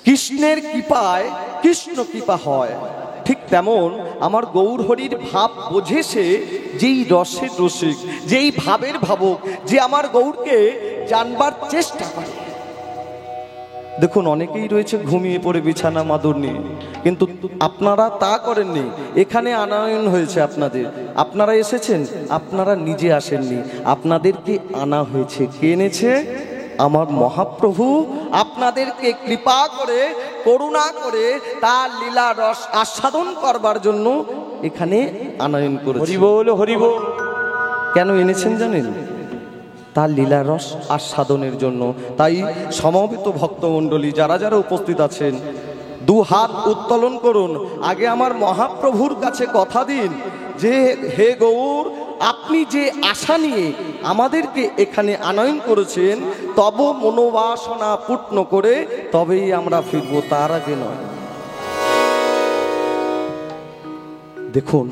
কৃষ্ণের কৃপায় কৃষ্ণ কৃপা হয়, ঠিক তেমন আমার গৌর হরির ভাব বোঝে সে, যেই রসের রসিক, যেই ভাবের ভাবক, যে আমার গৌরকে জানবার চেষ্টা করে। দেখুন, অনেকেই রয়েছে ঘুমিয়ে পড়ে বিছানা মাদুর নিয়ে, কিন্তু আপনারা তা করেননি। এখানে আনয়ন হয়েছে আপনাদের, আপনারা এসেছেন, আপনারা নিজে আসেননি, আপনাদেরকে আনা হয়েছে। কে এনেছে? আমার মহাপ্রভু আপনাদেরকে কৃপা করে, করুণা করে তার লীলা রস আস্বাদন করবার জন্য এখানে আনয়ন করেছে। হরি বল, হরি বল। কেন এনেছেন জানেন? তার লীলা রস আস্বাদনের জন্য। তাই সমবেত ভক্তমণ্ডলী যারা যারা উপস্থিত আছেন, দু হাত উত্তোলন করুন, আগে আমার মহাপ্রভুর কাছে কথা দিন যে হে গৌর, আপনি যে আশা নিয়ে আমাদেরকে এখানে আনয়ন করেছেন, তব মনোবাসনা পূর্ণ করে তবেই আমরা ফিরবো, তার আগে নয়। দেখুন,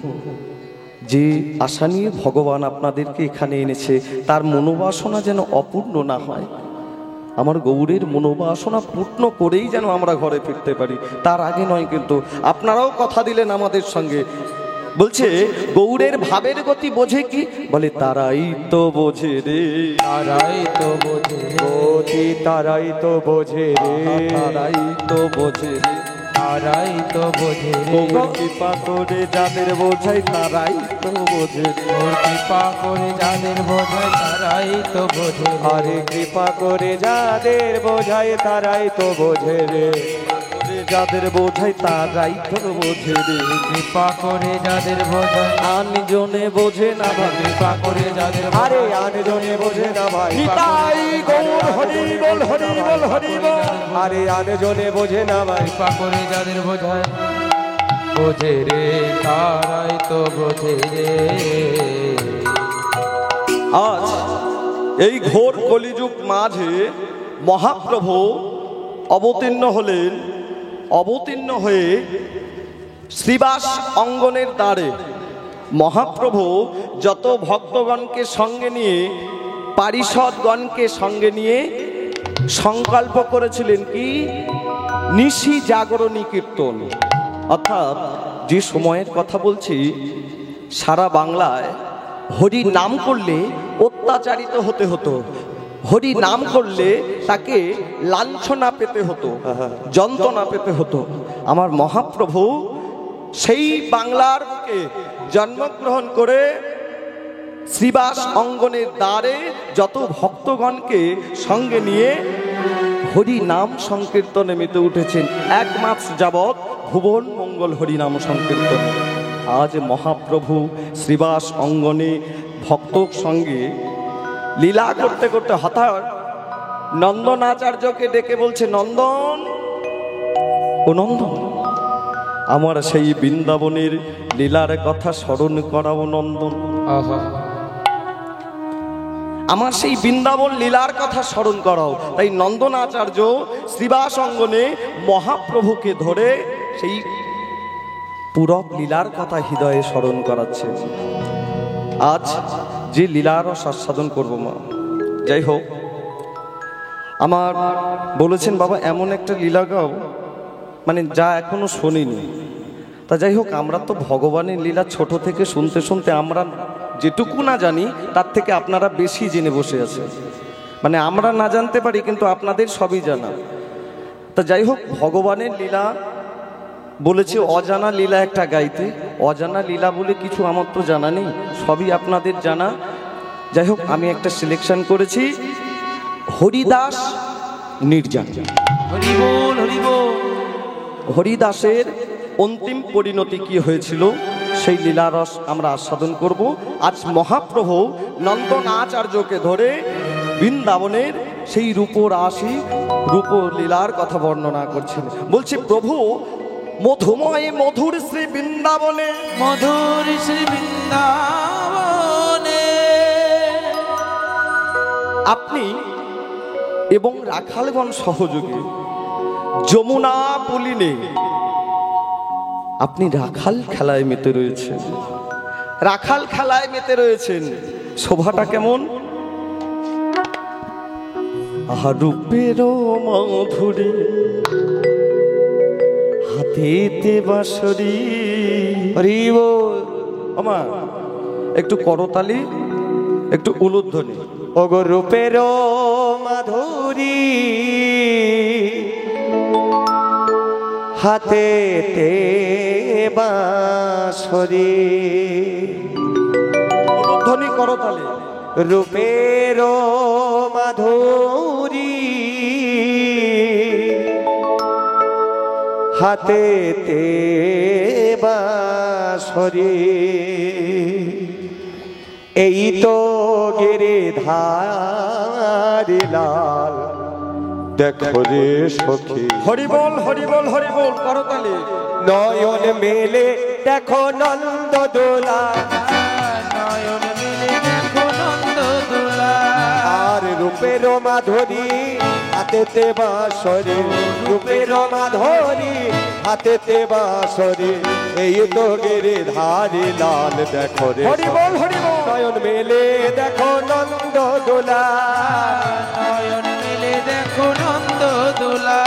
যে আশা নিয়ে ভগবান আপনাদেরকে এখানে এনেছে, তার মনোবাসনা যেন অপূর্ণ না হয়। আমার গৌরের মনোবাসনা পূর্ণ করেই যেন আমরা ঘরে ফিরতে পারি, তার আগে নয়। কিন্তু আপনারাও কথা দিলেন আমাদের সঙ্গে। বলছে গৌরের ভাবের গতি বোঝে কি? বলে তারাই তো বোঝে রে, তারাই তো বোঝে গতি, তারাই তো বোঝে রে, তারাই তো বোঝে রে, তারাই তো বোঝে রে। গৌর কৃপা করে যাদের বোঝাই তারাই তো বোঝে রে, ওর কৃপা করে যাদের বোঝায় তারাই তো বোঝে। আরে কৃপা করে যাদের বোঝাই তারাই তো বোঝে রে, যাদের বোঝাই তারাই তো বোঝে রে। কৃপা করে যাদের বোঝায় আনজনে বোঝে না ভাই, কৃপা করে যাদের আরে আনজনে বোঝে না ভাই। নিতাই গৌর হরি বল, হরি বল, হরি বল। আরে আনজনে বোঝে না ভাই, কৃপা করে যাদের বোঝায় বোঝে রে, তারাই তো বোঝে রে। আজ এই ঘোর কলিযুগ মাঝে মহাপ্রভু অবতীর্ণ হলেন। অবতীর্ণ হয়ে শ্রীবাস অঙ্গনের দ্বারে মহাপ্রভু যত ভক্তগণকে সঙ্গে নিয়ে, পারিষদগণকে সঙ্গে নিয়ে সংকল্প করেছিলেন কি? নিশি জাগরণী কীর্তন। অর্থাৎ যে সময়ের কথা বলছি, সারা বাংলায় হরি নাম করলে অত্যাচারিত হতে হতো, হরি নাম করলে তাকে লাঞ্ছনা পেতে হতো, যন্ত্রণা পেতে হতো। আমার মহাপ্রভু সেই বাংলার বুকে জন্মগ্রহণ করে শ্রীবাস অঙ্গনের দ্বারে যত ভক্তগণকে সঙ্গে নিয়ে হরি নাম সংকীর্তনে মেতে উঠেছেন। এক মাস যাবৎ ভুবন মঙ্গল হরি নাম সংকীর্তন। আজ মহাপ্রভু শ্রীবাস অঙ্গনে ভক্তর সঙ্গে লীলা করতে করতে হঠাৎ নন্দন আচার্যকে ডেকে বলছে, নন্দন, ও নন্দন, আমার সেই বৃন্দাবনের লীলার কথা স্মরণ করাও নন্দন। আমার সেই বৃন্দাবন লীলার কথা স্মরণ করাও। তাই নন্দন আচার্য শ্রীবাস অঙ্গনে মহাপ্রভুকে ধরে সেই পুরব লীলার কথা হৃদয়ে স্মরণ করাচ্ছে। আজ যে লীলার আস্বাদন করবো মা, যাই হোক, আমার বলেছেন বাবা এমন একটা লীলা গাও, মানে যা এখনো শুনিনি। তা যাই হোক, আমরা তো ভগবানের লীলা ছোট থেকে শুনতে শুনতে আমরা যেটুকু না জানি তার থেকে আপনারা বেশি জেনে বসে আছেন। মানে আমরা না জানতে পারি, কিন্তু আপনাদের সবই জানা। তা যাই হোক, ভগবানের লীলা বলেছে অজানা লীলা একটা গাইতে। অজানা লীলা বলে কিছু আমার তো জানা নেই, সবই আপনাদের জানা। যাই হোক, আমি একটা সিলেকশন করেছি, হরিদাস নির্জন। হরি বল, হরি বল। হরিদাসের অন্তিম পরিণতি কি হয়েছিল সেই লীলারস আমরা আস্বাদন করব। আজ মহাপ্রভু নন্দন আচার্যকে ধরে বৃন্দাবনের সেই রূপরাশি রূপ লীলার কথা বর্ণনা করছেন। বলছে, প্রভু মধুময় মধুর শ্রী বৃন্দাবনে, মধুর শ্রী বৃন্দাবনে আপনি এবং রাখালগণ সহযোগী যমুনা পুলিনে আপনি রাখাল খেলায় মেতে রয়েছেন, রাখাল খেলায় মেতে রয়েছেন। শোভাটা কেমন? আহা রূপেরও মাধুরী হাতেতে বাঁশরি। হরি বল। আমার একটু করতালি, একটু উলুধ্বনি। ওগো রূপেরও মাধুরী হাতেতে বাঁশরি। উলুধ্বনি, করতালি। রূপেরও মাধুরী হাতেতে বাঁশরি। এই তো গিরিধারি লাল দেখো রে সখী। হরি বল, হরি বল, হরি বল, করতালি। নয়ন মেলে দেখো নন্দ দোলা, নয়ন মেলে দেখো নন্দ দোলা। আর রূপের মাধুরী হাতেতে বাঁশরি, রূপের মাধুরী হাতেতে বাঁশরি। এই তো গিরিধারি লাল দেখো রে। হরি বল, হরি বল। নয়ন মেলে দেখো নন্দ দোলা, নয়ন মেলে দেখো নন্দ দোলা।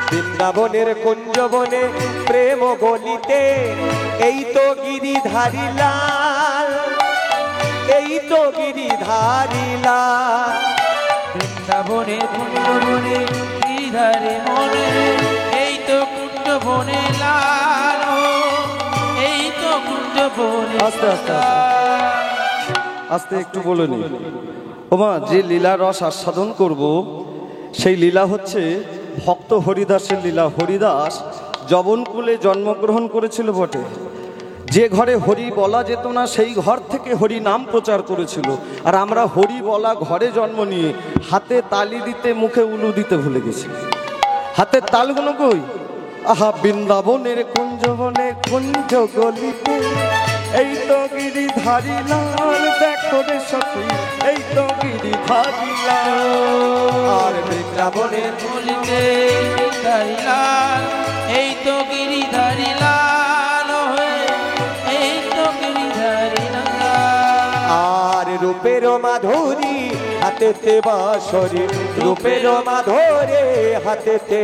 বৃন্দাবনের কুঞ্জবনে প্রেম গলিতে এই তো গিরিধারি লাল, এই তো গিরিধারি লাল। বৃন্দাবনের কুঞ্জবনে গিরিধারে মনে, এই তো কুঞ্জবনে লাল, এই তো কুঞ্জবনে। আস্তে আস্তে আস্তে একটু বলে নি। ওমা, যে লীলা রস আস্বাদন করব সেই লীলা হচ্ছে ভক্ত হরিদাসের লীলা। হরিদাস যবনকুলে জন্মগ্রহণ করেছিল বটে, যে ঘরে হরি বলা যেত না সেই ঘর থেকে হরি নাম প্রচার করেছিল। আর আমরা হরি বলা ঘরে জন্ম নিয়ে হাতে তালি দিতে মুখে উলু দিতে ভুলে গেছি। হাতের তালগুলো কই? আহা বৃন্দাবনের কুঞ্জবনে কুঞ্জ গলিতে এই তো গিরিধারি লাল দেখো রে সখী, এই তো গিরিধারি লাল। আর বৃন্দাবনের বলিতে গিরিধারি লাল, এই তো গিরিধারি লাল, এই তো গিরিধারি লাল। আর রূপের মাধুরী হাতেতে বাঁশরি, রূপের মাধুরী হাতেতে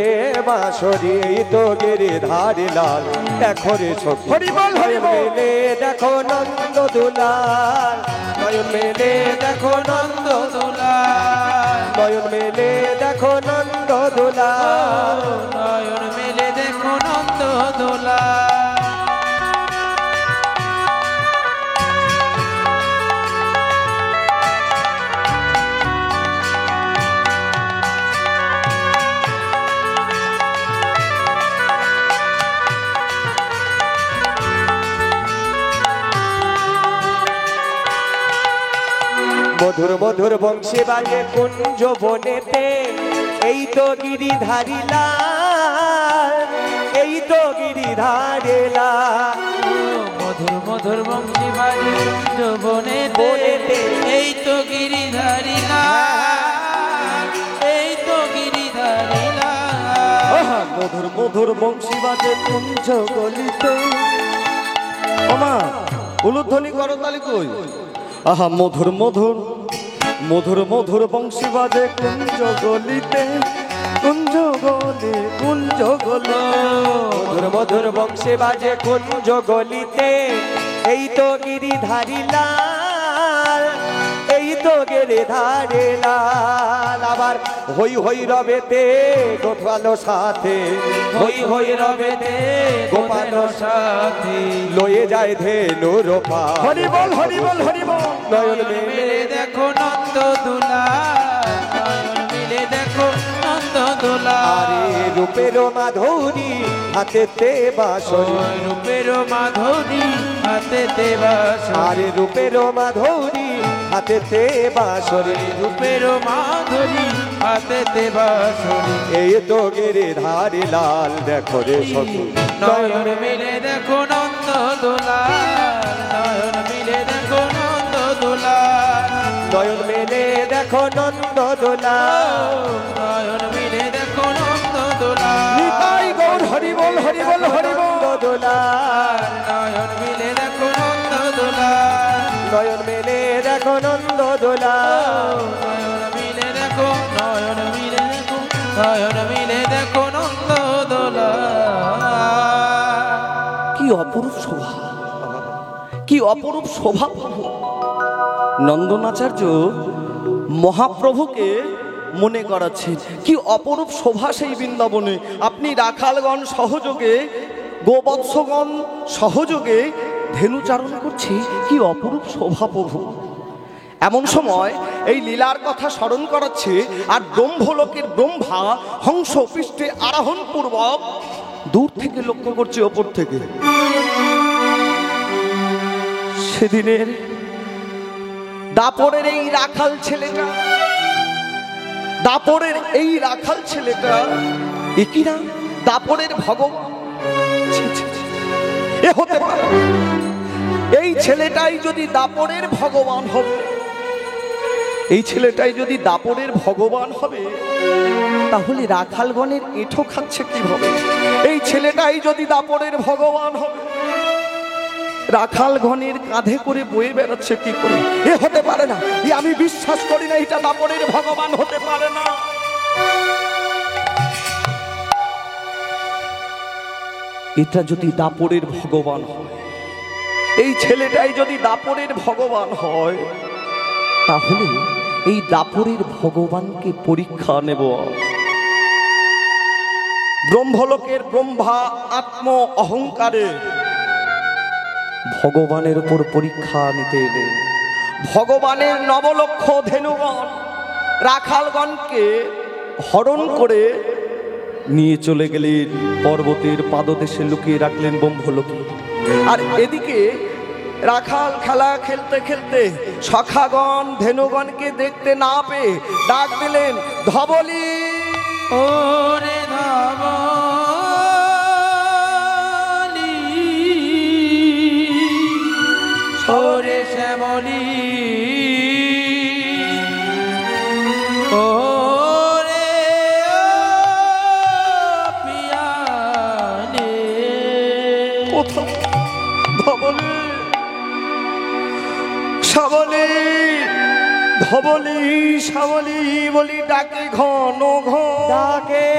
বাঁশরি। এই তো গিরিধারি লাল দেখো রে সখী। হরি বল, হরি বল। মেলে দেখো নন্দ দুলাল, নয়ন মেলে দেখো নন্দ দুলাল, নয়ন মেলে দেখো নন্দ দুলাল, নয়ন মেলে দেখো নন্দ দোলা। মধুর মধুর বংশী বাজে কুঞ্জ বনেতে এই তো গিরিধারি লাল, এই তো গিরিধারি লাল। মধুর মধুর বংশী বাজে যৌবনেতে, এই তো গিরিধারি লাল, এই তো গিরিধারি লাল। আহা মধুর মধুর বংশী বাজে কুঞ্জ গলিতে। ওমা, উলুধ্বনি, করতালি কই? আহা মধুর মধুর মধুর মধুর বংশী বাজে কুঞ্জ গলিতে, কুঞ্জ গলি, কুঞ্জ গলি। মধুর মধুর বংশী বাজে কুঞ্জ গলিতে এই তো গিরিধারি লাল, এই তো গিরিধারি লাল। আবার হই হই রবেতে গোপালো সাথে, হই হই রবেতে গোপালো সাথে, লয়ে যায় ধেনুর পা। হরি বল, হরি বল, হরি বল। নয়ন মেলে মেলে দেখো নন্দ দোলা, নয়ন মেলে দেখো নন্দ দোলা। আরে রূপের মাধুরী হাতেতে বাঁশরি, রূপের মাধুরী হাতেতে বাঁশরি, আরে রূপের মাধুরী হাতেতে বাঁশরি, রূপের মাধুরী হাতেতে বাঁশরি। এই তো গিরিধারি লাল দেখো রে সখী। নয়ন মিলে দেখো নন্দ দোলা, নয়ন মিলে দেখো নন্দ দোলা, নয়ন মেলে দেখো দেখো নন্দ দোলা নয়ন মিলে দেখো নন্দ দোলা নিতাই গৌর হরি বল হরি বল হরি বল। নন্দ দোলা নয়ন মিলে দেখো নন্দ দোলা নয়ন মেলে দেখো নন্দ দোলা নয়ন মিলে দেখো নয়ন মিলে দেখো নয়ন মিলে দেখো নন্দ দোলা কি অপরূপ শোভা, কি অপরূপ শোভা। নন্দনাচার্য মহাপ্রভুকে মনে করাচ্ছেন কি অপরূপ শোভা সেই বৃন্দাবনে। আপনি রাখালগণ সহযোগে, গোবৎসগণ সহযোগে ধেনুচারণ করছি, কি অপরূপ শোভা প্রভু। এমন সময় এই লীলার কথা স্মরণ করাচ্ছে, আর ব্রহ্মলোকের ব্রহ্মা হংস পৃষ্ঠে আরোহণ পূর্বক দূর থেকে লক্ষ্য করছে, ওপর থেকে। সেদিনের দাপরের এই রাখাল ছেলেটা, দাপরের এই রাখাল ছেলেটা একই না দাপরের ভগবান। ছি, ছি, ছি। এ হতে পারে এই ছেলেটাই যদি দাপরের ভগবান হবে, এই ছেলেটাই যদি দাপরের ভগবান হবে, তাহলে রাখালগণের এঁঠো খাচ্ছে কিভাবে? এই ছেলেটাই যদি দাপরের ভগবান হবে, রাখালগণের কাঁধে করে বয়ে বেড়াচ্ছে কি করে? এ হতে পারে না, এ আমি বিশ্বাস করি না, এটা দাপরের ভগবান হতে পারে না। এটা যদি দাপরের ভগবান হয়, এই ছেলেটাই যদি দাপরের ভগবান হয়, তাহলে এই দাপরের ভগবানকে পরীক্ষা নেব। ব্রহ্মলোকের ব্রহ্মা আত্ম অহংকারে ভগবানের উপর পরীক্ষা নিতে এলেন। ভগবানের নবলক্ষ ধেনুগণ রাখালগণকে হরণ করে নিয়ে চলে গেলেন, পর্বতের পাদদেশে লুকিয়ে রাখলেন ব্রহ্মলোকে। আর এদিকে রাখাল খেলা খেলতে খেলতে সখাগণ ধেনুগণকে দেখতে না পেয়ে ডাক দিলেন, ধবলি ওরে ধবলি ওরে শ্যামলি ওরে পিয়ালে কোথাও ধবলি শ্যামলি, ধবলি শ্যামলি বলি ডাকে ঘন ঘন, ডাকে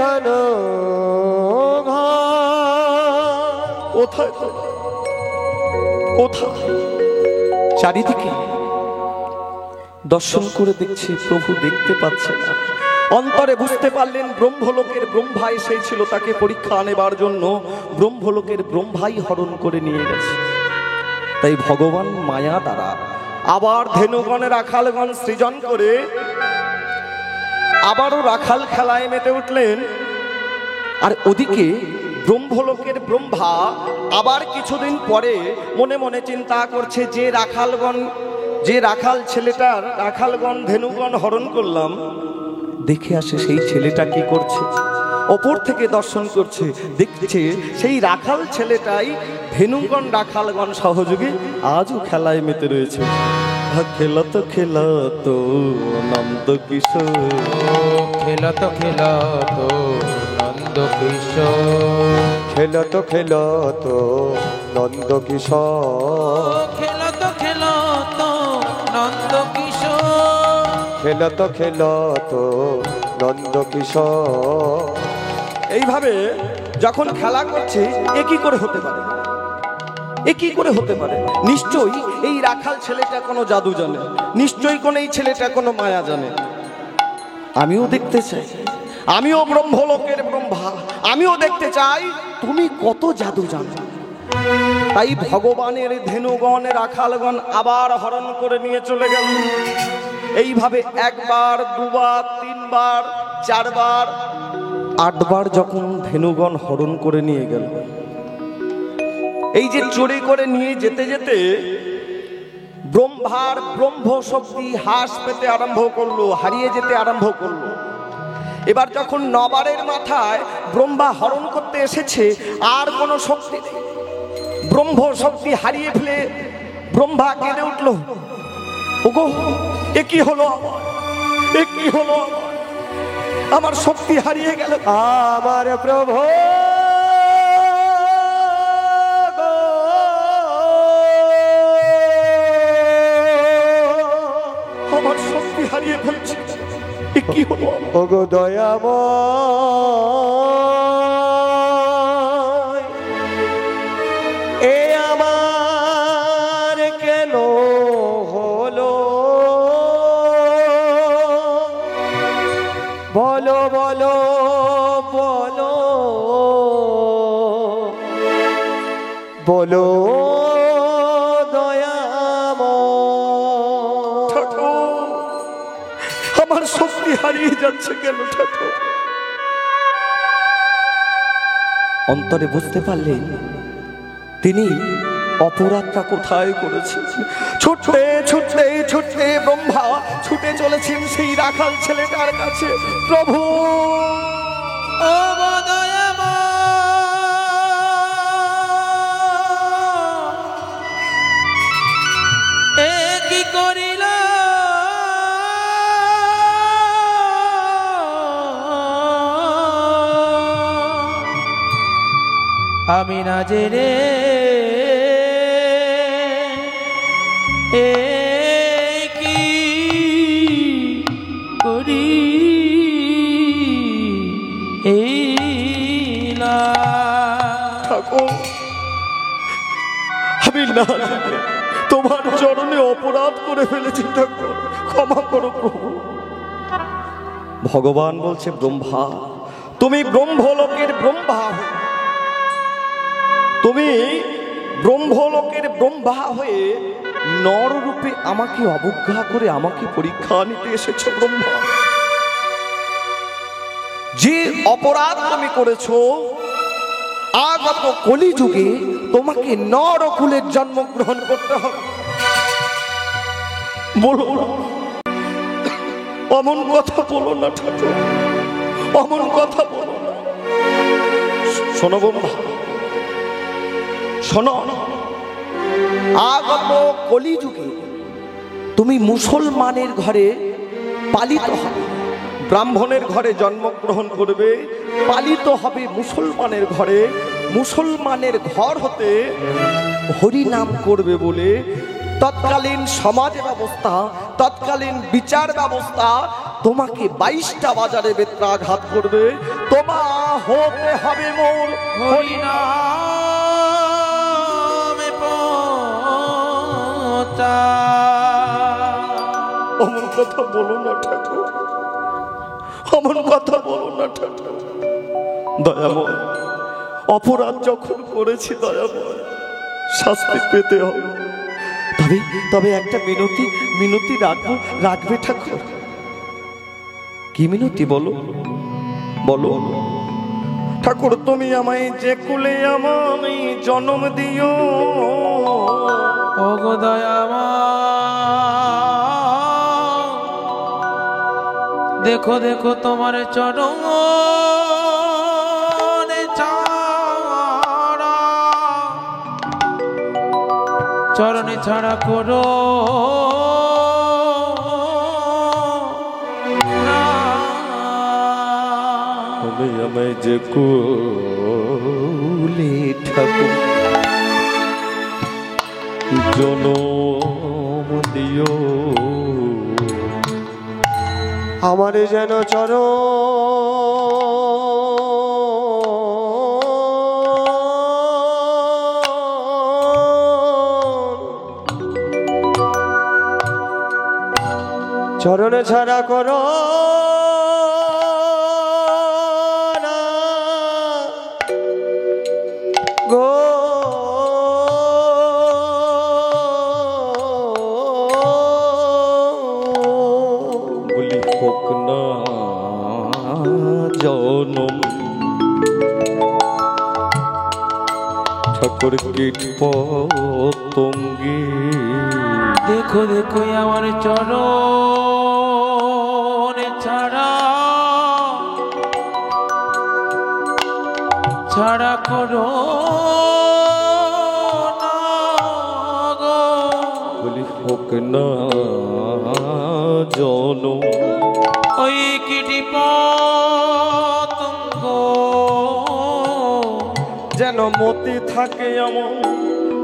ঘন ঘন। কোথায় তো কোথায়? চারিদিকে দর্শন করে দেখছি, প্রভু দেখতে পাচ্ছে না। অন্তরে বুঝতে পারলেন ব্রহ্মলোকের ব্রহ্মা এসেছিল তাকে পরীক্ষা নেবার জন্য। ব্রহ্মলোকের ব্রহ্মাই হরণ করে নিয়ে গেছে। তাই ভগবান মায়া দ্বারা আবার ধেনুগণে রাখালগণ সৃজন করে আবারও রাখাল খেলায় মেতে উঠলেন। আর ওদিকে ব্রহ্মলোকের ব্রহ্মা আবার কিছুদিন পরে মনে মনে চিন্তা করছে, যে রাখালগণ, যে রাখাল ছেলেটার রাখালগণ ধেনুগণ হরণ করলাম, দেখে আসে সেই ছেলেটা কি করছে। ওপর থেকে দর্শন করছে, দেখছে সেই রাখাল ছেলেটাই ধেনুগণ রাখালগণ সহযোগে আজও খেলায় মেতে রয়েছে। খেলত খেলত নন্দ কিশোর, খেলত খেলত নন্দ কিশোর, খেলত খেলত নন্দ কিশোর, খেলত খেলত নন্দ কিশোর খেলত খেলত নন্দ কিশোর। এইভাবে যখন খেলা করছে, এ কি করে হতে পারে? এ কি করে হতে পারে? নিশ্চয়ই এই রাখাল ছেলেটা কোনো জাদু জানে, নিশ্চয়ই কোন এই ছেলেটা কোনো মায়া জানে। আমিও দেখতে চাই, আমিও ব্রহ্মলোকের ব্রহ্মা, আমিও দেখতে চাই তুমি কত জাদু জানো। তাই ভগবানের ধেনুগণ রাখালগণ আবার হরণ করে নিয়ে চলে গেল। এইভাবে একবার, দুবার, তিনবার, চারবার, আটবার যখন ধেনুগণ হরণ করে নিয়ে গেল, এই যে চুরি করে নিয়ে যেতে যেতে ব্রহ্মার ব্রহ্ম শক্তি হ্রাস পেতে আরম্ভ করলো, হারিয়ে যেতে আরম্ভ করলো। এবার যখন নবারের মাথায় ব্রহ্মা হরণ করতে এসেছে, আর কোনো শক্তি নেই, ব্রহ্ম শক্তি হারিয়ে ফেলে ব্রহ্মা কেঁদে উঠল, ওগো এ কি হলো আমার? এ কি হলো আমার? আমার শক্তি হারিয়ে গেল। আমার প্রভু আমার শক্তি হারিয়ে ফেলছি। এ কি হলো? ওগো দয়াময়, এ আমার কেন হলো? বলো বলো বলো বলো দয়াময়। ঠাকুর, আমার শক্তি হারিয়ে যাচ্ছে কেন ঠাকুর? অন্তরে বুঝতে পারলেন তিনি অপরাধটা কোথায় করেছেন। ছুটতে ছুটতে ছুটতে ব্রহ্মা ছুটে চলেছেন সেই রাখাল ছেলেটার কাছে। প্রভু, ও গো দয়াময়, এ কি করিল আমি না জেনে, এ কি করি ঠাকুর, আমি না জেনে তোমার চরণে অপরাধ করে ফেলেছি ঠাকুর, ক্ষমা করো প্রভু। ভগবান বলছে, ব্রহ্মা, তুমি ব্রহ্মলোকের ব্রহ্মা হয়ে, তুমি ব্রহ্মলোকের ব্রহ্মা হয়ে নররূপে আমাকে অবজ্ঞা করে আমাকে পরীক্ষা নিতে এসেছো ব্রহ্মা। যে অপরাধ তুমি করেছো, আগত কলিযুগে তোমাকে নরকুলের জন্মগ্রহণ করতে হবে। বলো, অমন কথা বলো না ঠাকুর, অমন কথা বলো না। শোনো ব্রহ্মা, শোনো, আগত কলিযুগে তুমি মুসলমানের ঘরে পালিত হবে, ব্রাহ্মণের ঘরে জন্মগ্রহণ করবে, পালিত হবে মুসলমানের ঘরে। মুসলমানের ঘর হতে হরিনাম করবে বলে তৎকালীন সমাজ ব্যবস্থা, তৎকালীন বিচার ব্যবস্থা তোমাকে 22টা বাজারে বেত্রাঘাত করবে। তোমা হতে হবে মোর হরিনামে পৌঁছা। অমন কথা বলো না ঠাকুর, অমন কথা বলো না ঠাকুর। দয়াময়, অপরাধ যখন করেছি দয়াময়, শাস্তি পেতে হবে। তবে তবে একটা মিনতি রাখবে ঠাকুর। কি মিনতি বলো? বলো ঠাকুর, তুমি আমায় যে কুলে আমায় জন্ম দিও, ও গো দয়াময়, দেখো দেখো তোমার চরণ চরণে ছাড়া করো তুমি আমায় যে কুলে ঠাকুর জনম দিও, আমার যেন চরণ ছাড়া করো না গো। বলি হোক না জনম ঠাকুর কীট পতঙ্গে। দেখো দেখো আমার চরণ ছাড়া ছাড়া করো না গো। বলি হোক না জন ওই কিটি পতঙ্গ যেন মতি থাকে আমার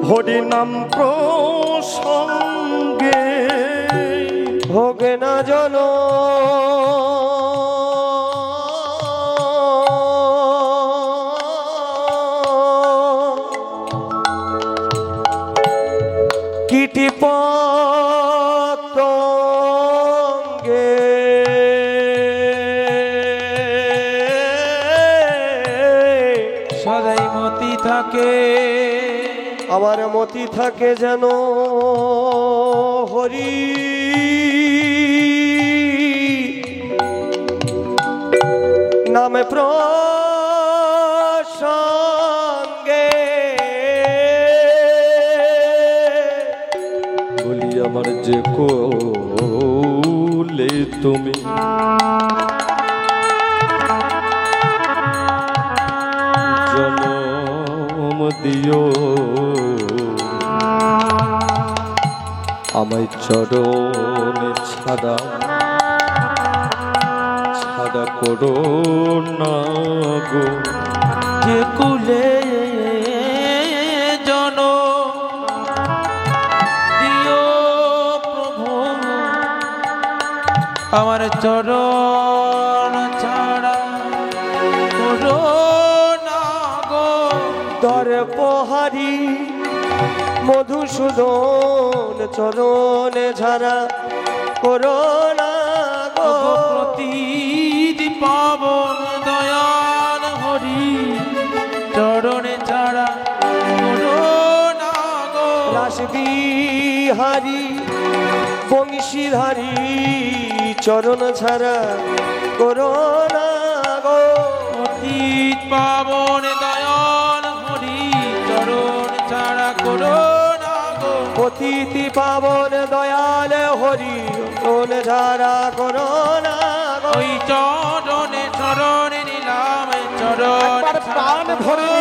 হরি নাম প্রসঙ্গে হোক না জন কীটি পতঙ্গে সদাই মতি থাকে আমার মতি থাকে যেন হরি নামে প্রসঙ্গে বলি আমার যে কোলে তুমি জনম দিও আমায় চরণে ছাড়া ছাড়া করো না গো যে কুলে জন দিও প্রভু আমার চরণ ছাড়া করো না গো দর্পহারি মধুসূদন চরণে ঝাড়া করোনা গো প্রতিদি পাবন দয়াল হরি চরণে ছাড়া করো না গো রাসবিহারী বংশীধারী চরণ ছাড়া করোনা গো অতীত পাবন দয়াল হরি চরণ ছাড়া করো না গো অতিথি পাবন দয়াল হরি চরণ ছাড়া করোনা গো ওই চরণে চরণে নিলাম চরণ প্রাণ ভরে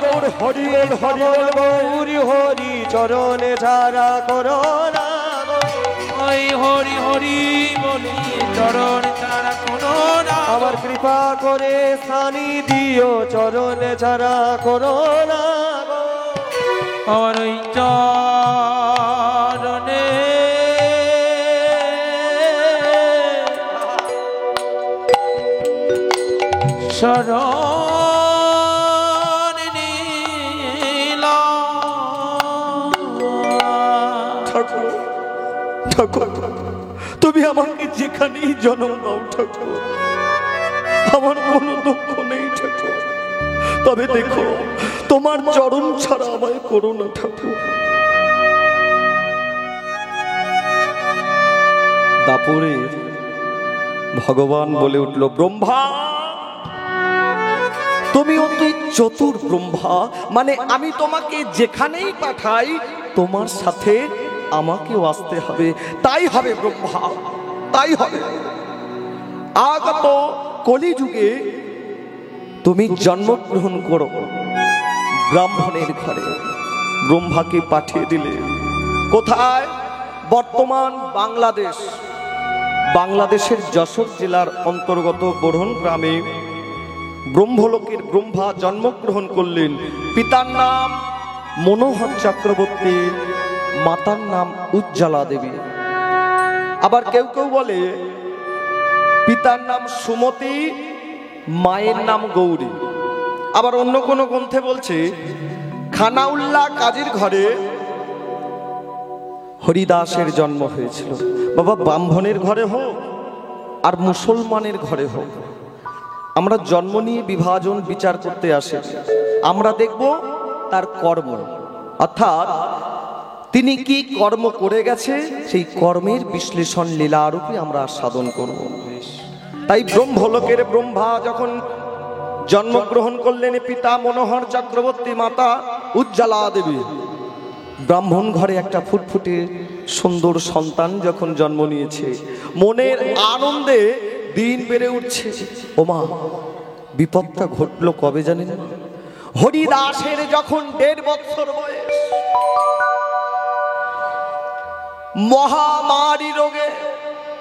গৌর হরি হরি গৌরী হরি চরণে ছাড়া করোনা গো ওই হরি হরি বলি চরণ ছাড়া করো না গো। আমার কৃপা করে স্থানি দিও চরণে ছাড়া করোনা গো আমার ওই চরণে শরণ নিলাম। ঠাকুর ঠাকুর তুমি আমাকে যেখানেই জন্ম দাও ঠাকুর আমার কোনো দুঃখ নেই ঠাকুর তবে দেখো তোমার চরণ ছাড়া আমায় করো না ঠাকুর দাপুরে ভগবান বলে উঠল ব্রহ্মা তুমি অতি চতুর ব্রহ্মা মানে আমি তোমাকে যেখানেই পাঠাই তোমার সাথে আমাকেও আসতে হবে তাই হবে ব্রহ্মা তাই হবে আগত কলিযুগে তুমি জন্মগ্রহণ করো ব্রাহ্মণের ঘরে ব্রহ্মাকে পাঠিয়ে দিলে কোথায় বর্তমান বাংলাদেশ বাংলাদেশের যশোর জেলার অন্তর্গত বোরহন গ্রামে ব্রহ্মলোকের ব্রহ্মা জন্মগ্রহণ করলেন পিতার নাম মনোহর চক্রবর্তী মাতার নাম উজ্জ্বলা দেবী আবার কেউ কেউ বলে পিতার নাম সুমতি মায়ের নাম গৌরী আবার অন্য কোনো গ্রন্থে বলছে খানাউল্লাহ কাজীর ঘরে হরিদাসের জন্ম হয়েছিল বাবা ব্রাহ্মণের ঘরে হোক আর মুসলমানের ঘরে হোক আমরা জন্ম নিয়ে বিভাজন বিচার করতে আসে আমরা দেখব তার কর্ম অর্থাৎ তিনি কি কর্ম করে গেছে সেই কর্মের বিশ্লেষণ লীলারূপে আমরা সাধন করব তাই ব্রহ্মলোকের ব্রহ্মা যখন জন্মগ্রহণ করলেন পিতা মনোহর চক্রবর্তী মাতা উজ্জ্বলা দেবী ব্রাহ্মণ ঘরে একটা ফুটফুটে সুন্দর সন্তান যখন জন্ম নিয়েছে মনের আনন্দে দিন বেড়ে উঠছে ওমা বিপদটা ঘটলো কবে জানেন হরিদাসের যখন 1.5 বছর বয়স মহামারী রোগে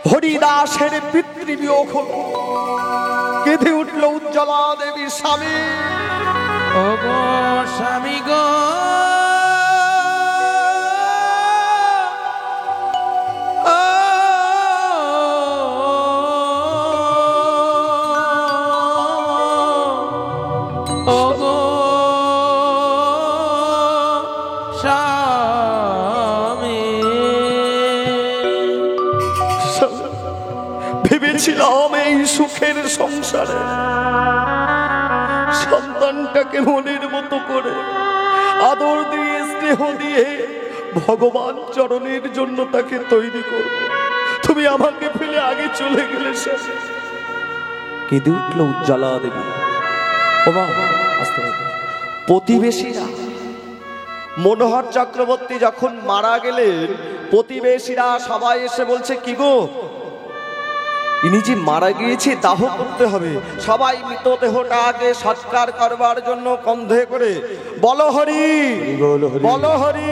হরিদাসের পিতৃবিয়োগ হলো। কেঁদে উঠল উজ্জ্বলা দেবীর স্বামী। ও গো স্বামী গো, ও গো স্বামী। ভেবেছিলাম এই সুখের সংসারে সন্তানটাকে মনের মতো করে আদর দিয়ে স্নেহ দিয়ে ভগবান চরণের জন্য তাকে তৈরি করব। তুমি আমাকে ফেলে আগে চলে গেলে। কেঁদে উঠল উজ্জ্বলা দেবী। ওমা আস্তে আস্তে। প্রতিবেশীরা মনোহর চক্রবর্তী যখন মারা গেলেন, প্রতিবেশীরা সবাই এসে বলছে, কি গো, ইনি যে মারা গিয়েছে দাহ করতে হবে। সবাই মৃতদেহটা আগে সৎকার করবার জন্য কন্ধে করে বলো হরি বলো হরি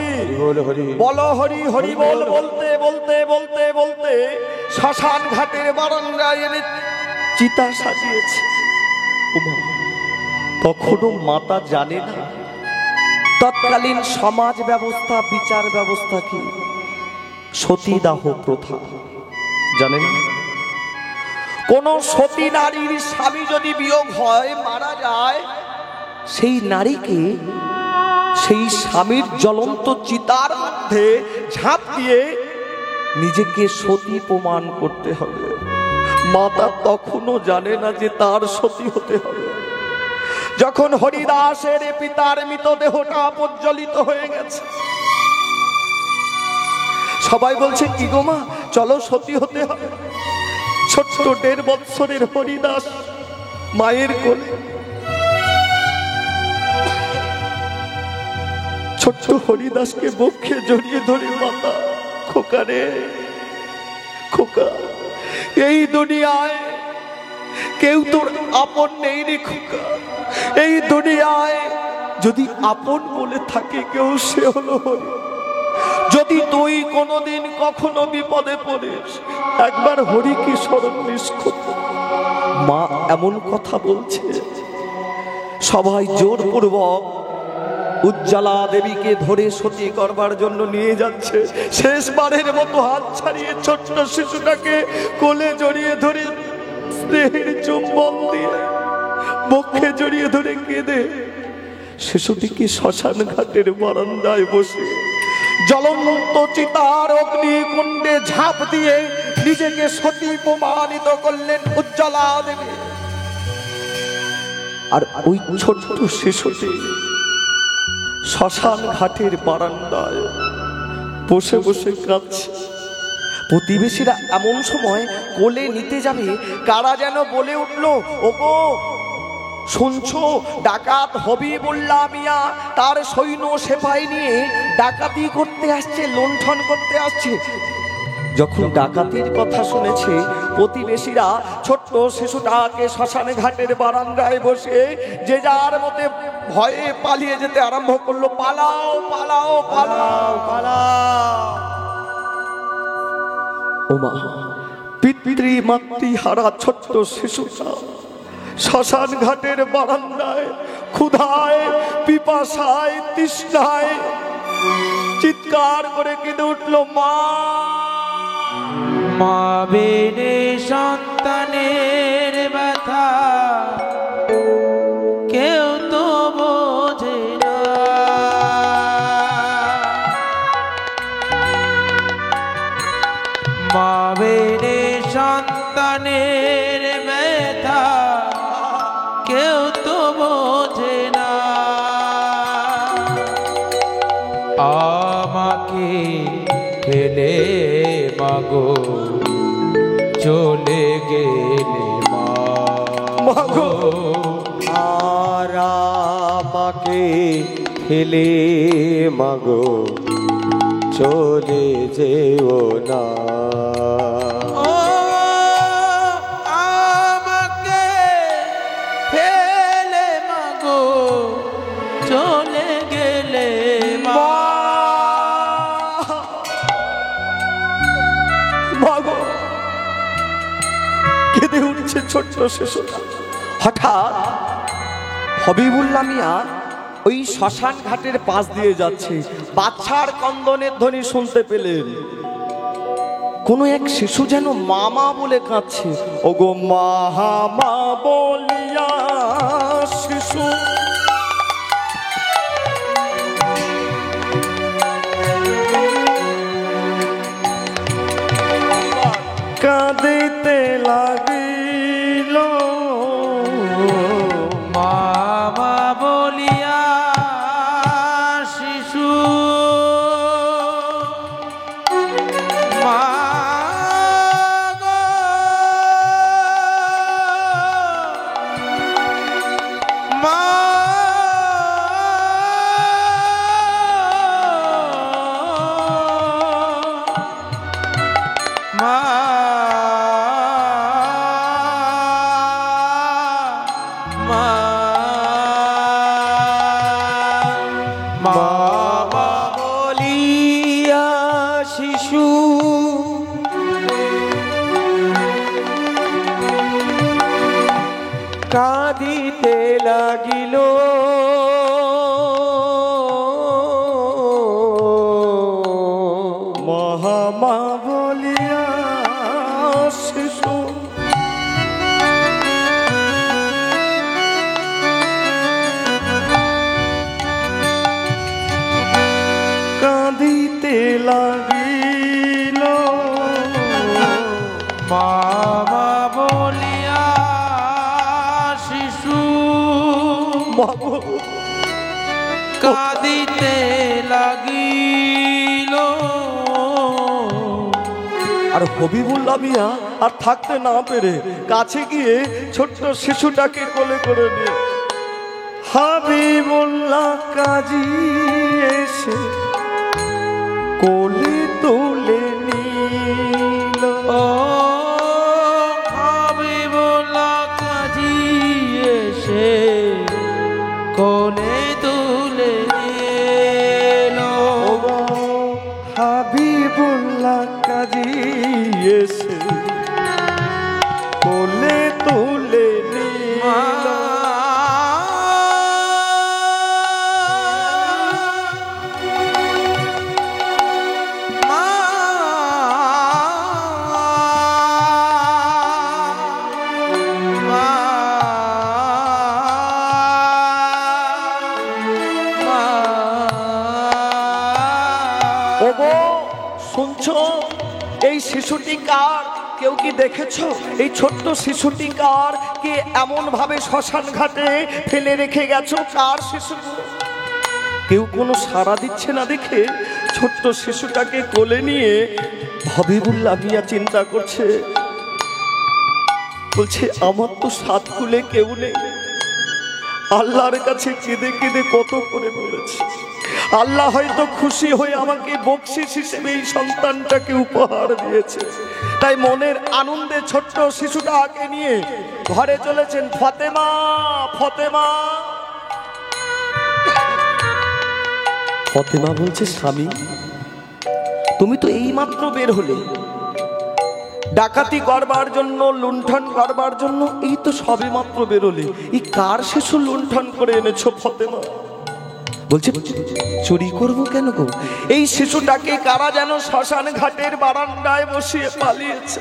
বলো হরি হরি বল বলতে বলতে বলতে বলতে শ্মশান ঘাটের বারান্দায় এনে চিতা সাজিয়েছে। তখনও মাতা জানে না তৎকালীন সমাজ ব্যবস্থা, বিচার ব্যবস্থা কি, সতীদাহ প্রথা জানেন। কোন সতী নারীর স্বামী যদি বিয়োগ হয়, মারা যায়, সেই নারীকে সেই স্বামীর জ্বলন্ত চিতার মধ্যে ঝাঁপ দিয়ে নিজেকে সতী প্রমাণ করতে হবে। মাতা তখনও জানে না যে তার সতী হতে হবে। যখন হরিদাসের পিতার মৃতদেহটা প্রজ্বলিত হয়ে গেছে, সবাই বলছে, কি গো মা, চলো সতী হতে হবে। ছোট্ট 1.5 বৎসরের হরিদাস মায়ের কোলে, ছোট্ট হরিদাসকে বক্ষে জড়িয়ে ধরে মাতা, খোকা রে খোকা, এই দুনিয়ায় কেউ তোর আপন নেই রে খোকা। এই দুনিয়ায় যদি আপন বলে থাকে কেউ, সে হলো হরি। যদি তুই কোনোদিন কখনো বিপদে পড়িস, একবার হরিকে স্মরণ নিষ্কৃত। মা এমন কথা বলছে। সবাই জোরপূর্বক উজ্জ্বলা দেবীকে ধরে সতী করবার জন্য নিয়ে যাচ্ছে। শেষবারের মতো হাত ছাড়িয়ে ছোট্ট শিশুটাকে কোলে জড়িয়ে ধরে স্নেহের চুম্বন দিয়ে বক্ষে জড়িয়ে ধরে কেঁদে শিশুটিকে শ্মশান ঘাটের বারান্দায় বসে জ্বলন্ত চিতার অগ্নিকুণ্ডে ঝাঁপ দিয়ে নিজেকে সতী প্রমাণিত করলেন উজ্জ্বলা দেবী। আর ওই ছোট্ট শিশুটি শ্মশান ঘাটের বারান্দায় বসে বসে কাঁদছে। প্রতিবেশীরা এমন সময় কোলে নিতে যাবে, কারা যেন বলে উঠল, ওগো শুনছো, ডাকাত হবি বললা মিয়া তার সৈন্য সেপাই নিয়ে ডাকাতি করতে আসছে, লুণ্ঠন করতে আসছে। যখন ডাকাতির কথা শুনেছে, প্রতিবেশীরা ছোট্ট শিশুটাকে শ্মশানে ঘাটের বারান্দায় বসে যে যার মতে ভয়ে পালিয়ে যেতে আরম্ভ করলো। পালাও পালাও পালাও পালাও। ওমা, পিতৃ মাতৃ হারা ছোট্ট শিশুটা শ্মশান ঘাটের বারান্দায় ক্ষুধায়, পিপাসায়, তৃষ্ণায় চিৎকার করে কেঁদে উঠল, মা মা বিনে সন্তানের ব্যথা কেউ তো বোঝে না। মা বিনে সন্তানের ব্যথা কেউ তো বোঝে না। আমাকে ফেলে মাগো চলে গেলে মাগো, আর আমাকে ফেলে মাগো চলে যেও না। ও আমাকে ফেলে মাগো চলে গেলে মাগো, ছোট্ট শিশুটা। হঠাৎ হবিবুল্লাহ মিয়া ওই শ্মশান ঘাটের পাশ দিয়ে যাচ্ছে, বাচ্চার কন্দনের ধ্বনি শুনতে পেলেন। কোনো এক শিশু যেন মামা বলে কাঁদছে। ওগো মা বলিয়া শিশু কাঁদিতে লাগিল, মামা বলিয়া শিশু মা গো, মা মা মামা বলিয়া শিশু কাঁদিতে লাগিল, মা বলিয়া শিশু কাঁদিতে লাগিল, মামা বলিয়া শিশু কাঁদিতে লাগিল। আর হবিবুল্লাহ মিয়া আর থাকতে না পেরে কাছে গিয়ে ছোট্ট শিশুটাকে কোলে করে নিয়ে হাবিবুল্লাহ কাজী এসে কোলে তুলে নিল। ও হাবিবুল্লাহ কাজী এসে কোলে তুলে নিল। হাবিবুল্লাহ কাজী এসে কোলে তুলে নিল। ওগো শুনছো, এই শিশুটি কার? কেউ কি দেখেছো এই ছোট্ট শিশুটি কার? কে এমন ভাবে শ্মশান ঘাটে ফেলে রেখে গেছো? কার শিশু? কেউ কোনো সাড়া দিচ্ছে না দেখে ছোট্ট শিশুটাকে কোলে নিয়ে হবিবুল্লাহ মিয়া চিন্তা করছে, বলছে আমার তো সাত কুলে কেউ নেই। আল্লাহর কাছে কেঁদে কেঁদে কত করে বলেছে, আল্লাহ হয়তো খুশি হয়ে আমাকে বকশিশ হিসেবে এই সন্তানটাকে উপহার দিয়েছে। তাই মনের আনন্দে ছোট্ট শিশুটাকে নিয়ে ঘরে চলেছেন। ফতেমা, ফতেমা, ফতেমা বলছে, স্বামী তুমি তো এইমাত্র বের হলে ডাকাতি করবার জন্য, লুণ্ঠন করবার জন্য, এই তো সবে মাত্র বেরোলে। এই কার শিশু লুণ্ঠন করে এনেছো ফতেমা? বলছে চুরি করবো কেন গো? এই শিশুটাকে কারা যেন শ্মশান ঘাটের বারান্দায় বসিয়ে পালিয়েছে।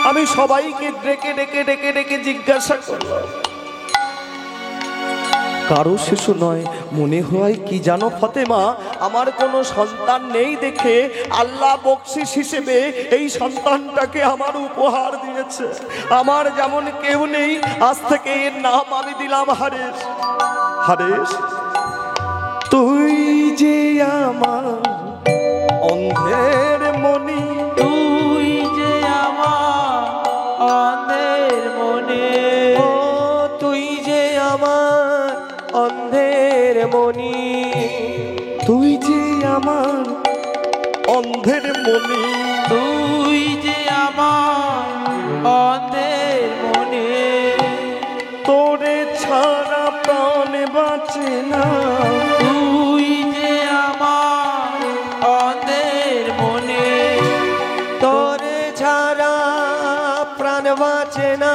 আমি সবাইকে ডেকে ডেকে ডেকে ডেকে জিজ্ঞাসা করলাম, কারো শিশু নয়। মনে হয় কি জানো ফতেমা, আমার কোনো সন্তান নেই দেখে আল্লাহ বকশিশ হিসেবে এই সন্তানটাকে আমার উপহার দিয়েছে। আমার যেমন কেউ নেই, আজ থেকে এর নাম আমি দিলাম হারেস। হারেস, তুই যে আমার অন্ধের মনি, তুই যে আমার অন্ধের মনে, ও তুই যে আমার অন্ধের মনি, তুই যে আমার অন্ধের মনি, তুই যে আমার অন্ধের মনে, তোরে ছাড়া প্রাণ বাঁচে না, তুই যে আমার অন্ধের মনে, তোরে ছাড়া প্রাণ বাঁচে না,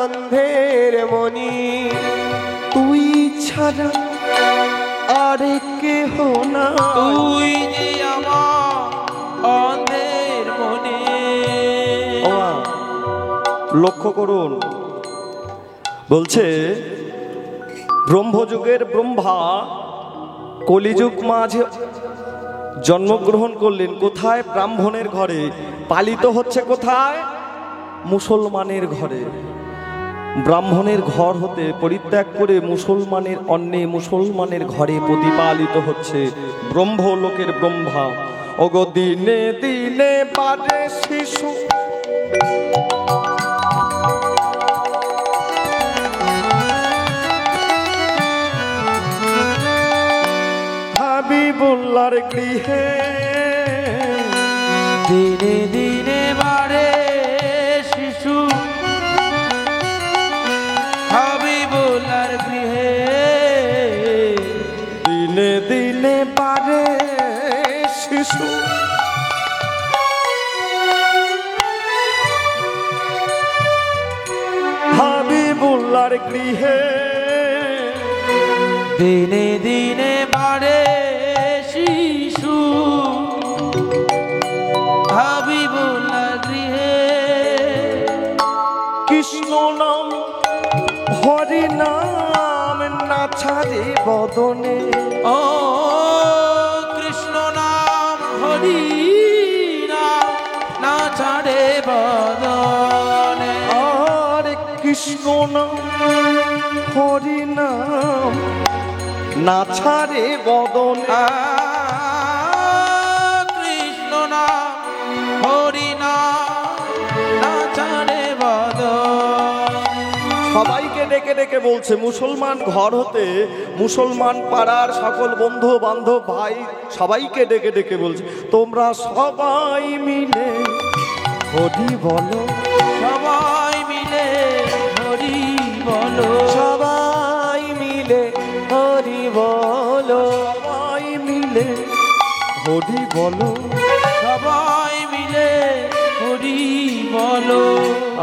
অন্ধের মনি, তুই ছাড়া আরে কেহ না। তুই যে আমার অন্ধের মনে। ওমা, লক্ষ্য করুন, বলছে ব্রহ্মযুগের ব্রহ্মা কলিযুগ মাঝে জন্মগ্রহণ করলেন। কোথায়? ব্রাহ্মণের ঘরে। পালিত হচ্ছে কোথায়? মুসলমানের ঘরে। ব্রাহ্মণের ঘর হতে পরিত্যাগ করে মুসলমানের অন্নে মুসলমানের ঘরে প্রতিপালিত হচ্ছে ব্রহ্মলোকের ব্রহ্মা। ওগো দিনে দিনে বাড়ে শিশু, হাবিবুল্লাহর গৃহে। দিনে দিনে বাড়ে শিশু হাবিবুল্লাহর গৃহে। দিনে দিনে বাড়ে শিশু হাবিবুল্লাহর গৃহে। দিনে দিনে বাড়ে শিশু হাবিবুল্লাহর গৃহে। কৃষ্ণ নাম হরি নাম না ছাড়ে বদনে। ও কৃষ্ণ নাম হরি নাম না ছাড়ে বদনে। আর কৃষ্ণ নাম হরি নাম না ছাড়ে বদনে। কৃষ্ণ নাম হরি নাম না ছাড়ে বদনে। সবাইকে ডেকে ডেকে বলছে, মুসলমান ঘর হতে মুসলমান পাড়ার সকল বন্ধু বান্ধব ভাই সবাইকে ডেকে ডেকে বলছে, তোমরা সবাই মিলে হরি বলো। সবাই মিলে হরি বলো। সবাই মিলে হরি বলো। সবাই মিলে হরি বলো। সবাই মিলে হরি বলো।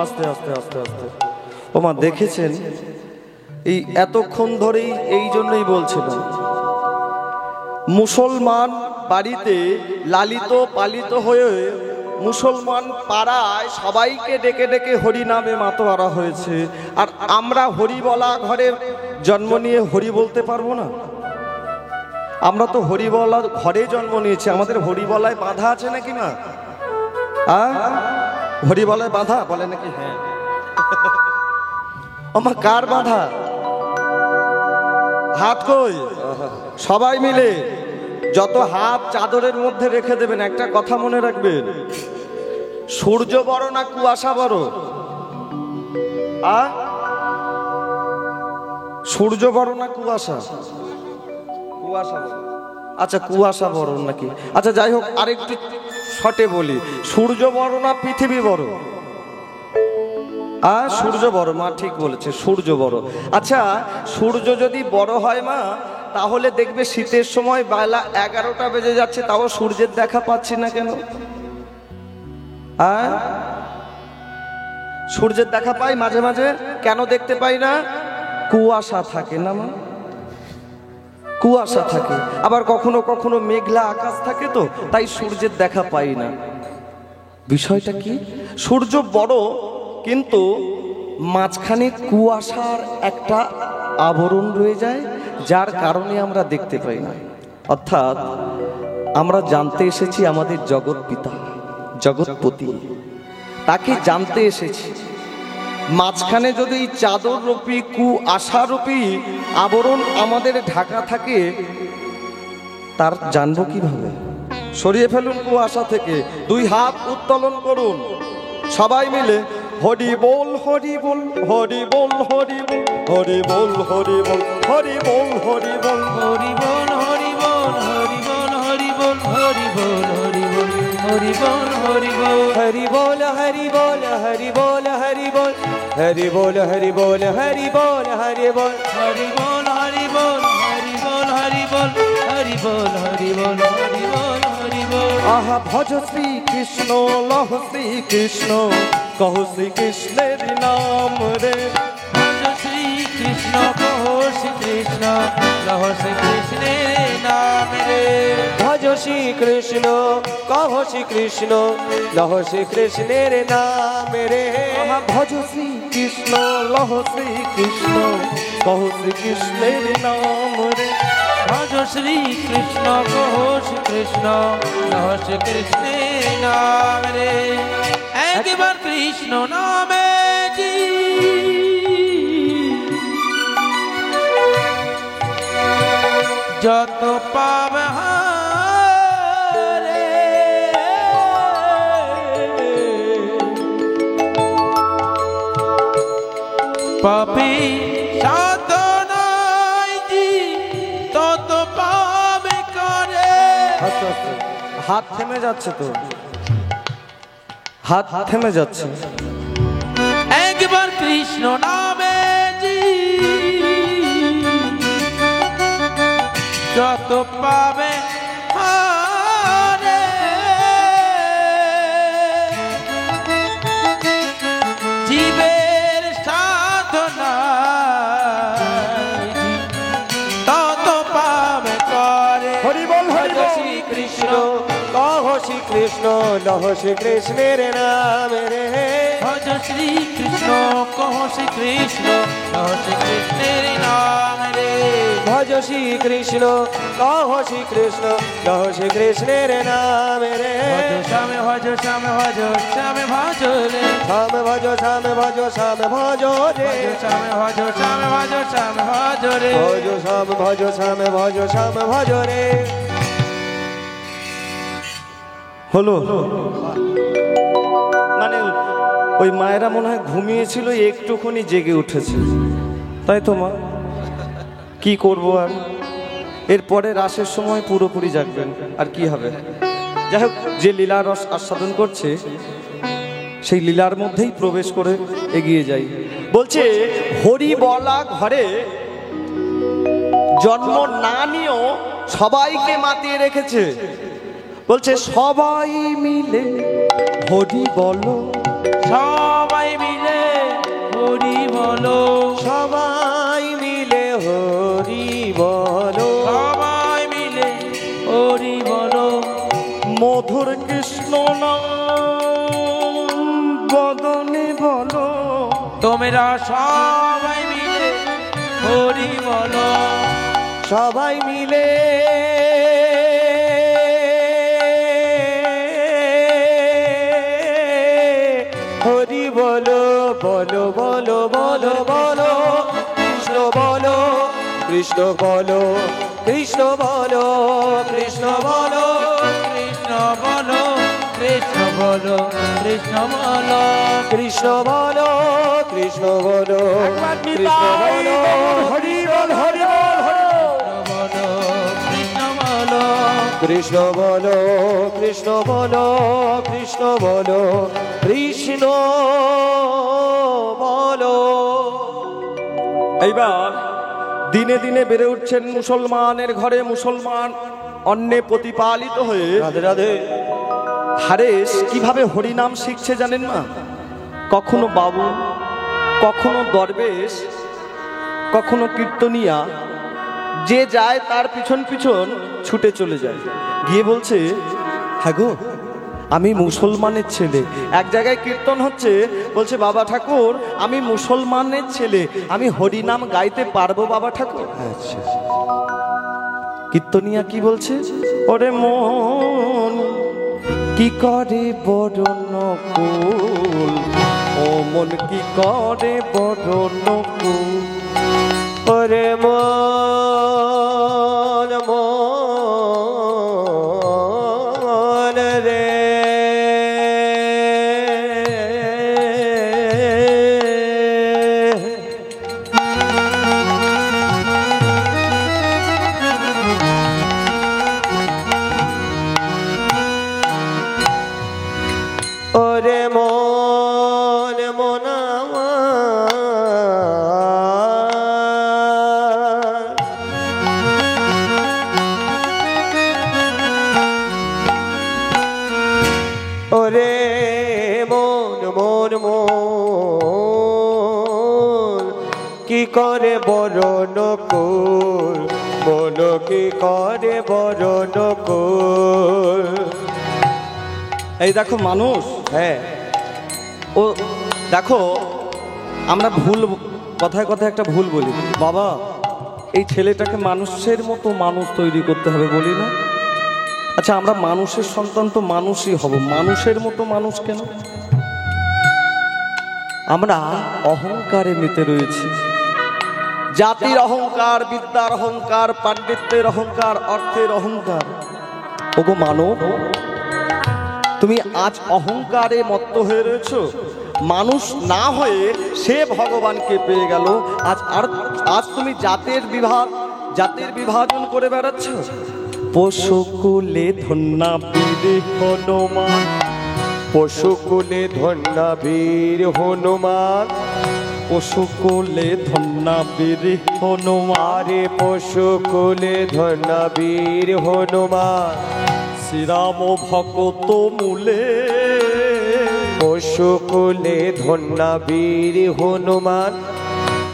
আস্তে আস্তে আস্তে আস্তে। ওমা, দেখেছেন এই এতক্ষণ ধরেই এই জন্যই বলছিলাম, মুসলমান বাড়িতে লালিত পালিত হয়ে মুসলমান পাড়ায় সবাইকে ডেকে ডেকে হরি নামে মাতোয়ারা হয়েছে। আর আমরা হরি বলা ঘরে জন্ম নিয়ে হরি বলতে পারবো না? আমরা তো হরি বলা ঘরে জন্ম নিয়েছি, আমাদের হরি বলায় বাধা আছে নাকি না? হরি বলায় বাধা বলে নাকি? হ্যাঁ। আমার কার বাধা? হাত কই? সবাই মিলে যত হাত চাদরের মধ্যে রেখে দেবেন, একটা কথা মনে রাখবেন, সূর্য বড় না কুয়াশা বড়? সূর্য বড় না কুয়াশা? কুয়াশা বড়। আচ্ছা, কুয়াশা বড় নাকি? আচ্ছা, যাই হোক, আরেকটু শর্টে বলি, সূর্য বড় না পৃথিবী বড়? সূর্য বড়। মা ঠিক বলেছে, সূর্য বড়। আচ্ছা, সূর্য যদি বড় হয় মা, তাহলে দেখবে শীতের সময় বেলা 11টা বেজে যাচ্ছে, তাও সূর্যের দেখা পাচ্ছি না কেন? সূর্যের দেখা পাই মাঝে মাঝে, কেন দেখতে পাই না? কুয়াশা থাকে না মা, কুয়াশা থাকে। আবার কখনো কখনো মেঘলা আকাশ থাকে, তো তাই সূর্যের দেখা পাই না। বিষয়টা কি? সূর্য বড়, কিন্তু মাঝখানে কুয়াশার একটা আবরণ রয়ে যায়, যার কারণে আমরা দেখতে পাই না। অর্থাৎ আমরা জানতে এসেছি আমাদের জগৎ পিতা, জগৎপতি, তাকে জানতে এসেছি। মাঝখানে যদি এই চাদর রূপী কুয়াশারূপী আবরণ আমাদের ঢাকা থাকে, তার জানবো কিভাবে? সরিয়ে ফেলুন কুয়াশা থেকে, দুই হাত উত্তোলন করুন, সবাই মিলে হরি বল হরি বল হরি বল হরি বল হরি বল হরি বল হরি বল হরি বল হরি বল হরি বল হরি বল হরি বল হরি বল হরি বল হরি বল হরি বল हरि बोल हरि बोल हरि बोल हरि बोल हरि बोल हरि बोल हरि बोल हरि बोल হরি বল হরি বল হরি বল হরি বল হরি বল হরি বল হরি বল হরি বল। আহা ভজ শ্রী কৃষ্ণ লহ শ্রী কৃষ্ণ কহ শ্রী কৃষ্ণের নাম রে। কৃষ্ণ কহ শ্রী কৃষ্ণ লহ শ্রী কৃষ্ণের নাম রে ভজ শ্রী কৃষ্ণ লহ শ্রী কৃষ্ণ কহ শ্রী কৃষ্ণের নাম রে ভজ শ্রী কৃষ্ণ কহ শ্রী কৃষ্ণ লহ শ্রী কৃষ্ণের নাম রে একবার কৃষ্ণ নামে জি যত পাপ হারে পাপী সাধনায় জি তত পাবে করে। আচ্ছা আচ্ছা, হাত থেমে যাচ্ছে তো, হাত থেমে যাচ্ছে। একবার কৃষ্ণ নামে জি যত পাবে হারে জীবের সাধনা তত পাবে করে। হরি বল হরি বল। শ্রী কৃষ্ণ কহ শ্রী কৃষ্ণ লহ শ্রী কৃষ্ণের নাম রে ভজ শ্রী কৃষ্ণ কহ শ্রী কৃষ্ণ লহ শ্রী কৃষ্ণের নাম রে ভজ শ্রী কৃষ্ণ কহ শ্রী কৃষ্ণ লহ শ্রী কৃষ্ণের নাম রে ভজ শ্যামে ভজ শ্যামে ভজ শ্যামে ভজ রে শ্যাম ভজ শ্যাম ভজ শ্যাম ভজ রে শ্যামে ভজ শ্যামে ভজ শ্যামে ভজ রে ভজ শ্যাম ভজ শ্যাম ভজ শ্যাম ভজ রে। হলো মানে ওই মায়েরা মনে হয় ঘুমিয়েছিল, একটুখানি জেগে উঠেছে, তাই তো মা? কি করব আর, এরপরে রাসের সময় পুরোপুরি জাগবেন, আর কি হবে। যাই হোক, যে লীলা রস আস্বাদন করছে সেই লীলার মধ্যেই প্রবেশ করে এগিয়ে যাই। বলছে হরি বলা ঘরে জন্ম না নিয়েও সবাইকে মাতিয়ে রেখেছে। বলছে সবাই মিলে হরি বলো, সবাই মিলে হরি বলো, সবাই মিলে হরি বলো, সবাই মিলে হরি বলো, মধুর কৃষ্ণ নাম বদনে বলো, তোমরা সবাই মিলে হরি বলো, সবাই মিলে হরি বলো বলো বলো বলো বলো কৃষ্ণ বলো কৃষ্ণ বলো কৃষ্ণ বলো কৃষ্ণ বলো কৃষ্ণ বলো কৃষ্ণ বলো কৃষ্ণ বলো কৃষ্ণ বলো কৃষ্ণ বলো কৃষ্ণ বলো হরি বল হরি বল বলো কৃষ্ণ বলো কৃষ্ণ বলো কৃষ্ণ বলো কৃষ্ণ বলো কৃষ্ণ বলো। এইবার দিনে দিনে বেড়ে উঠছেন মুসলমানের ঘরে মুসলমান অন্নে প্রতিপালিত হয়ে। রাধে রাধে। হারেস কিভাবে হরিনাম শিখছে জানেন না? কখনো বাবু, কখনো দরবেশ, কখনো কীর্তনিয়া, যে যায় তার পিছন পিছন ছুটে চলে যায়, গিয়ে বলছে হ্যাঁ গো আমি মুসলমানের ছেলে। এক জায়গায় কীর্তন হচ্ছে, বলছে বাবা ঠাকুর আমি মুসলমানের ছেলে, আমি হরিনাম গাইতে পারবো বাবা ঠাকুর? আচ্ছা। কীর্তনিয়া কি বলছে? ওরে মন কি করে বড় নকুল, ও মন কি করে বড় নকুল, ওরে মন মন রে ওরে মন মন ওরে মন মন মন কি করে বড় নকুল, মন কি করে বরণ কর। এই দেখো মানুষ, হ্যাঁ ও দেখো আমরা ভুল কথায় কথায় একটা ভুল বলি, বাবা এই ছেলেটাকে মানুষের মতো মানুষ তৈরি করতে হবে বলি না? আচ্ছা আমরা মানুষের সন্তান তো মানুষই হব, মানুষের মতো মানুষ কেন? আমরা অহংকারে মেতে রয়েছি, জাতির অহংকার, বিদ্যার অহংকার, পাণ্ডিত্যের অহংকার, অর্থের অহংকার। ওগো মানব, তুমি আজ অহংকারে মত্ত হয়ে রয়েছ। মানুষ না হয়ে সে ভগবানকে পেয়ে গেল, আজ তুমি জাতের বিভাজন করে বেড়াচ্ছ। পশুকুলে ধন্যা বীর হনুমান, পশুকুলে ধন্যা বীর হনুমান, পশুকুলে ধন্যা বীর হনুমান, আরে পশুকুলে ধন্যা বীর হনুমান, শ্রীরাম ভকত মূলে, পশুকুলে ধন্যা বীর হনুমান,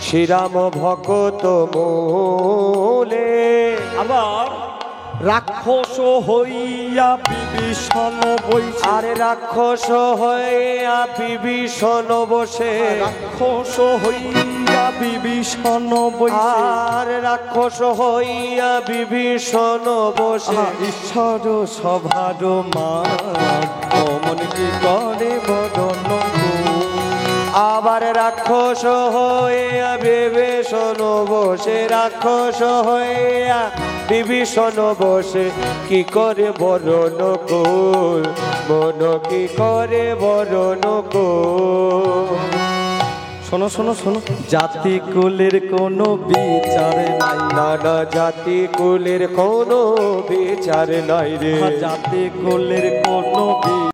শ্রীরাম ভকত মূলে। আবার রাক্ষস হইয়া বিভীষণ বইছে, আরে রাক্ষস হইয়া বিভীষণ বসে, রাক্ষস হইয়া বিভীষণ বইছে, আর রাক্ষস হইয়া বিভীষণ বসে, ঈশ্বর সভার মান অমন কি করে বদন গো। আবার রাক্ষস হইয়া বিভীষণ বসে, রাক্ষস হইয়া বিভীষণ বসে, কি করে বরণ কর, মন কি করে বরণ কর। শোনো শোনো শোনো, জাতি কুলের কোনো বিচার নাই, নানা জাতি কুলের কোনো বিচার নাই রে, জাতি কুলের কোনো